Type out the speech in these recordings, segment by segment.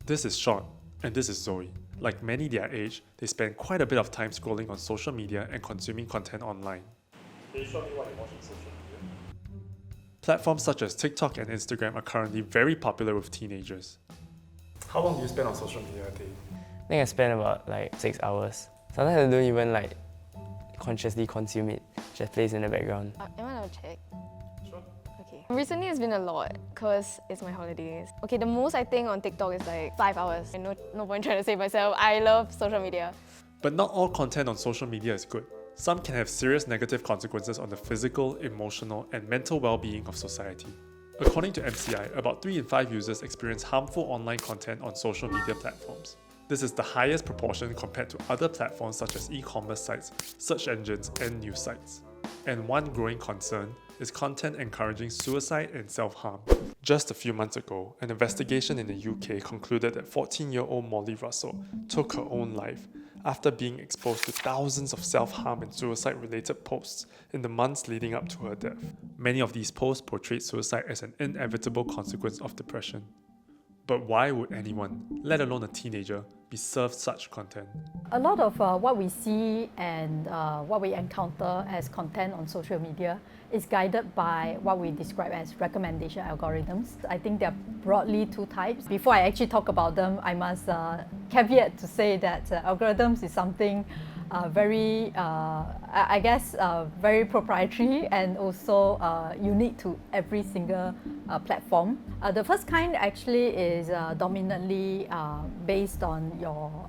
This is Sean, and this is Zoe. Like many their age, they spend quite a bit of time scrolling on social media and consuming content online. Can you show me what you watch on social media? Platforms such as TikTok and Instagram are currently very popular with teenagers. How long do you spend on social media a day? I think I spend about 6 hours. Sometimes I don't even consciously consume it, just plays in the background. Am I allowed to check? Sure. Okay. Recently it's been a lot because it's my holidays. Okay, the most I think on TikTok is 5 hours. No point trying to save myself. I love social media. But not all content on social media is good. Some can have serious negative consequences on the physical, emotional, and mental well-being of society. According to MCI, about 3 in 5 users experience harmful online content on social media platforms. This is the highest proportion compared to other platforms such as e-commerce sites, search engines, and news sites. And one growing concern is content encouraging suicide and self-harm. Just a few months ago, an investigation in the UK concluded that 14-year-old Molly Russell took her own life after being exposed to thousands of self-harm and suicide-related posts in the months leading up to her death. Many of these posts portrayed suicide as an inevitable consequence of depression. But why would anyone, let alone a teenager, be served such content? A lot of what we see and what we encounter as content on social media is guided by what we describe as recommendation algorithms. I think there are broadly 2 types. Before I actually talk about them, I must caveat to say that algorithms is something very, very proprietary and also unique to every single platform. The first kind actually is dominantly based on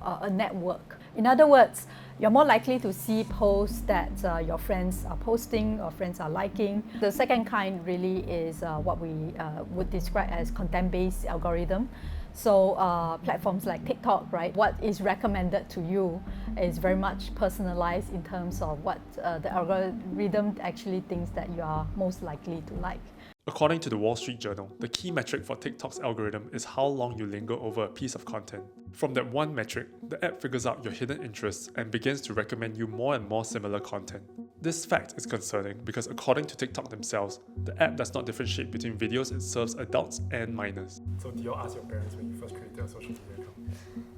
a network. In other words, you're more likely to see posts that your friends are posting or friends are liking. The second kind really is what we would describe as content-based algorithm. So platforms like TikTok, right? What is recommended to you is very much personalized in terms of what the algorithm actually thinks that you are most likely to like. According to the Wall Street Journal, the key metric for TikTok's algorithm is how long you linger over a piece of content. From that one metric, the app figures out your hidden interests and begins to recommend you more and more similar content. This fact is concerning because according to TikTok themselves, the app does not differentiate between videos it serves adults and minors. So do you all ask your parents when you first created a social media account?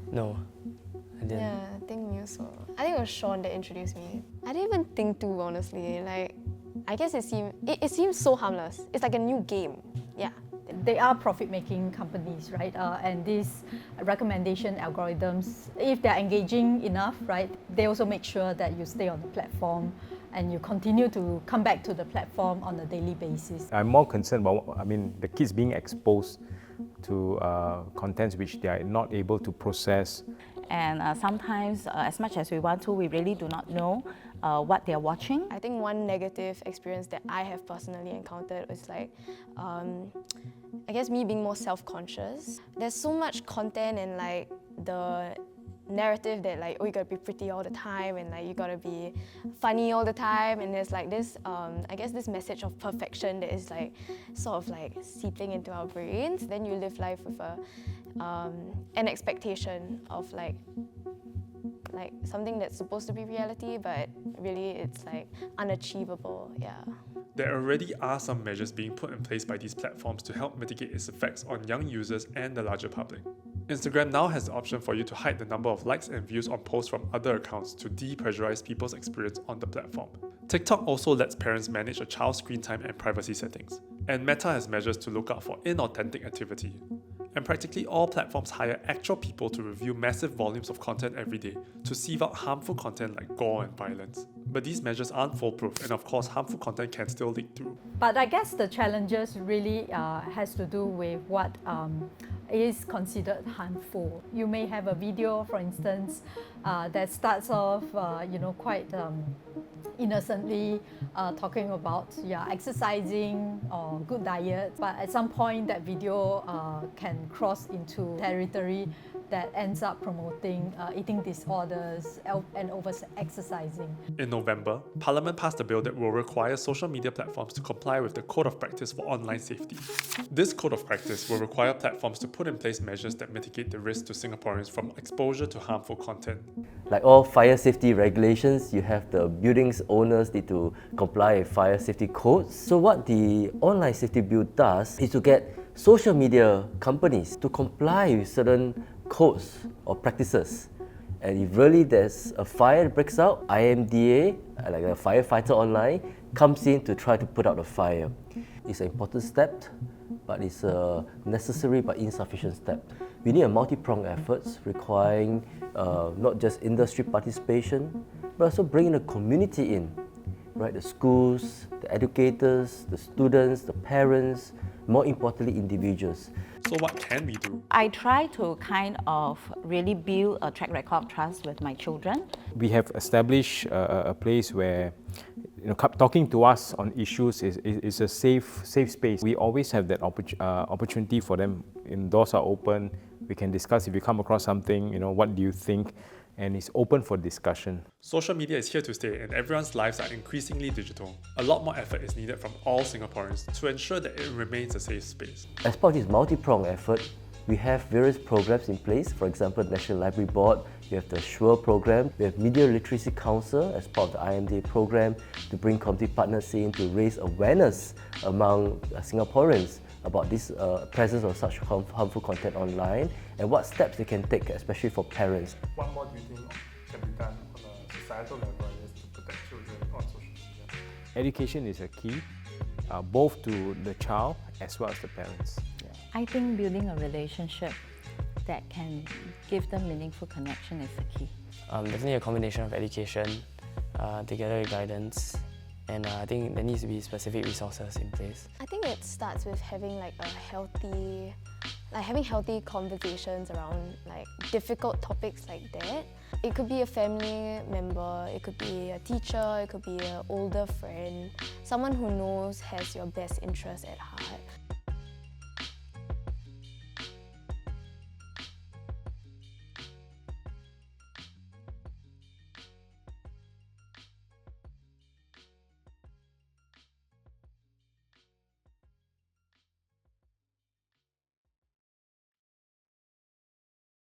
No, I didn't. Yeah, I think me also. I think it was Sean that introduced me. I didn't even think too, honestly. I guess it seems so harmless. It's like a new game. Yeah. They are profit-making companies, right? And these recommendation algorithms, if they're engaging enough, right, they also make sure that you stay on the platform and you continue to come back to the platform on a daily basis. I'm more concerned about, the kids being exposed to contents which they are not able to process. And sometimes, as much as we want to, we really do not know what they're watching. I think one negative experience that I have personally encountered was I guess me being more self-conscious. There's so much content and the narrative that you gotta be pretty all the time and you gotta be funny all the time, and there's this I guess this message of perfection that is sort of seeping into our brains. Then you live life with an expectation of something that's supposed to be reality, but really it's unachievable. Yeah. There already are some measures being put in place by these platforms to help mitigate its effects on young users and the larger public. Instagram now has the option for you to hide the number of likes and views on posts from other accounts to depressurize people's experience on the platform. TikTok also lets parents manage a child's screen time and privacy settings. And Meta has measures to look out for inauthentic activity. And practically all platforms hire actual people to review massive volumes of content every day to sieve out harmful content like gore and violence. But these measures aren't foolproof, and of course harmful content can still leak through. But I guess the challenges really has to do with what is considered harmful. You may have a video, for instance, that starts off quite innocently talking about exercising or good diet, but at some point that video can cross into territory that ends up promoting eating disorders and over-exercising. In November, Parliament passed a bill that will require social media platforms to comply with the Code of Practice for Online Safety. This Code of Practice will require platforms to put in place measures that mitigate the risk to Singaporeans from exposure to harmful content. Like all fire safety regulations, you have the buildings owners need to comply with fire safety codes. So what the Online Safety Bill does is to get social media companies to comply with certain codes or practices. And if really there's a fire that breaks out, IMDA, like a firefighter online, comes in to try to put out the fire. It's an important step, but it's a necessary but insufficient step. We need a multi-pronged effort requiring not just industry participation, but also bringing the community in, right? The schools, the educators, the students, the parents, more importantly, individuals. So what can we do? I try to kind of really build a track record of trust with my children. We have established a place where talking to us on issues is a safe space. We always have that opportunity for them. Doors are open. We can discuss if you come across something, what do you think? And it's open for discussion. Social media is here to stay and everyone's lives are increasingly digital. A lot more effort is needed from all Singaporeans to ensure that it remains a safe space. As part of this multi-pronged effort, we have various programs in place. For example, the National Library Board, we have the SURE program, we have Media Literacy Council as part of the IMDA program to bring community partners in to raise awareness among Singaporeans about this presence of such harmful content online and what steps they can take, especially for parents. What more do you think can be done on a societal level to protect children on social media? Education is a key, both to the child as well as the parents. I think building a relationship that can give them meaningful connection is the key. Definitely a combination of education together with guidance, and I think there needs to be specific resources in place. I think it starts with having having healthy conversations around difficult topics like that. It could be a family member, it could be a teacher, it could be an older friend, someone who knows has your best interest at heart.